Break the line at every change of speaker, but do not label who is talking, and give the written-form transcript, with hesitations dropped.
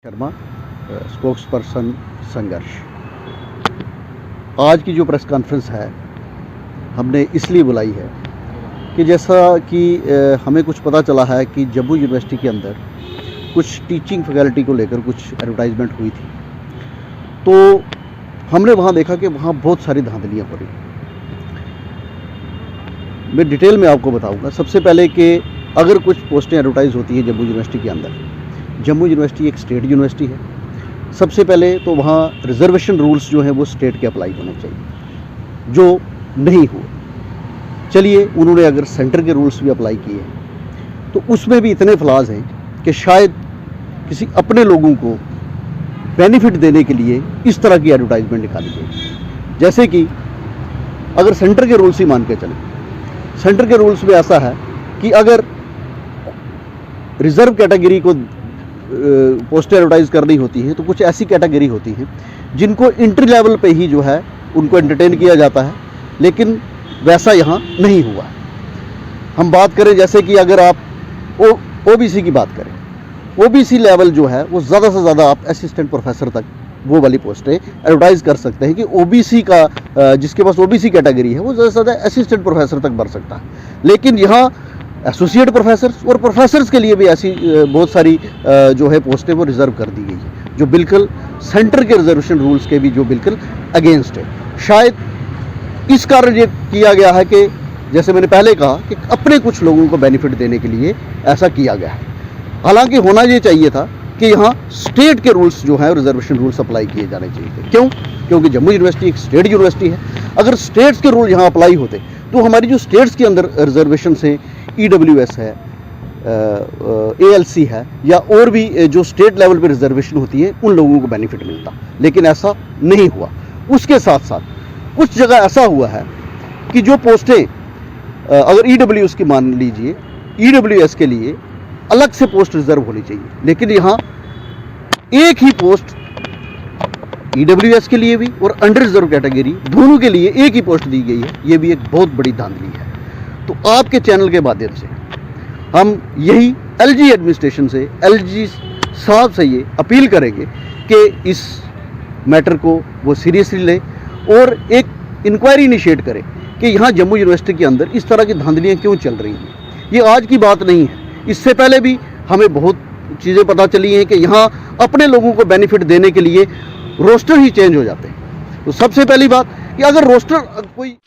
Sharma, spokes person संघर्ष। आज की जो प्रेस कॉन्फ्रेंस है हमने इसलिए बुलाई है कि जैसा कि हमें कुछ पता चला है कि जम्मू यूनिवर्सिटी के अंदर कुछ टीचिंग फैकल्टी को लेकर कुछ एडवर्टाइजमेंट हुई थी, तो हमने वहाँ देखा कि वहाँ बहुत सारी धांधलियाँ हो रही। मैं डिटेल में आपको बताऊंगा। सबसे पहले कि अगर कुछ पोस्टें एडवर्टाइज होती हैं जम्मू यूनिवर्सिटी के अंदर, जम्मू यूनिवर्सिटी एक स्टेट यूनिवर्सिटी है। सबसे पहले तो वहाँ रिजर्वेशन रूल्स जो हैं वो स्टेट के अप्लाई होने चाहिए, जो नहीं हुए। चलिए, उन्होंने अगर सेंटर के रूल्स भी अप्लाई किए तो उसमें भी इतने फ्लॉज हैं कि शायद किसी अपने लोगों को बेनिफिट देने के लिए इस तरह की एडवर्टाइजमेंट निकाली गई। जैसे कि अगर सेंटर के रूल्स ही मान के चलें, सेंटर के रूल्स में ऐसा है कि अगर रिजर्व कैटेगरी को पोस्ट एडवर्टाइज करनी होती है तो कुछ ऐसी कैटेगरी होती हैं जिनको इंट्री लेवल पे ही जो है उनको एंटरटेन किया जाता है, लेकिन वैसा यहाँ नहीं हुआ। हम बात करें जैसे कि अगर आप ओबीसी की बात करें, ओबीसी लेवल जो है वो ज़्यादा से ज़्यादा आप असिस्टेंट प्रोफेसर तक वो वाली पोस्टें एडवर्टाइज कर सकते हैं कि ओबीसी का जिसके पास ओबीसी कैटेगरी है वो ज़्यादा से ज़्यादा असिस्टेंट प्रोफेसर तक बढ़ सकता है। लेकिन यहाँ एसोसिएट प्रोफेसर्स और प्रोफेसर्स के लिए भी ऐसी बहुत सारी जो है पोस्टें वो रिज़र्व कर दी गई है, जो बिल्कुल सेंटर के रिजर्वेशन रूल्स के भी जो बिल्कुल अगेंस्ट है। शायद इस कारण ये किया गया है कि जैसे मैंने पहले कहा कि अपने कुछ लोगों को बेनिफिट देने के लिए ऐसा किया गया है। हालांकि होना ये चाहिए था कि यहाँ स्टेट के रूल्स जो हैं रिजर्वेशन रूल्स अप्लाई किए जाने चाहिए थे। क्यों? क्योंकि जम्मू यूनिवर्सिटी एक स्टेट यूनिवर्सिटी है। अगर स्टेट्स के रूल यहाँ अप्लाई होते तो हमारी जो स्टेट्स के अंदर रिजर्वेशन है, EWS है, ALC है, या और भी जो स्टेट लेवल पे रिजर्वेशन होती है, उन लोगों को बेनिफिट मिलता। लेकिन ऐसा नहीं हुआ। उसके साथ साथ कुछ जगह ऐसा हुआ है कि जो पोस्टें अगर EWS की मान लीजिए, EWS के लिए अलग से पोस्ट रिजर्व होनी चाहिए, लेकिन यहाँ एक ही पोस्ट EWS के लिए भी और अंडर रिजर्व कैटेगरी दोनों के लिए एक ही पोस्ट दी गई है। ये भी एक बहुत बड़ी धांधली है। तो आपके चैनल के माध्यम से हम यही LG एडमिनिस्ट्रेशन से, LG साहब से ये अपील करेंगे कि इस मैटर को वो सीरियसली ले और एक इंक्वायरी इनिशिएट करें कि यहाँ जम्मू यूनिवर्सिटी के अंदर इस तरह की धांधलियाँ क्यों चल रही हैं। ये आज की बात नहीं है, इससे पहले भी हमें बहुत चीज़ें पता चली हैं कि यहाँ अपने लोगों को बेनिफिट देने के लिए रोस्टर ही चेंज हो जाते हैं। तो सबसे पहली बात कि अगर रोस्टर कोई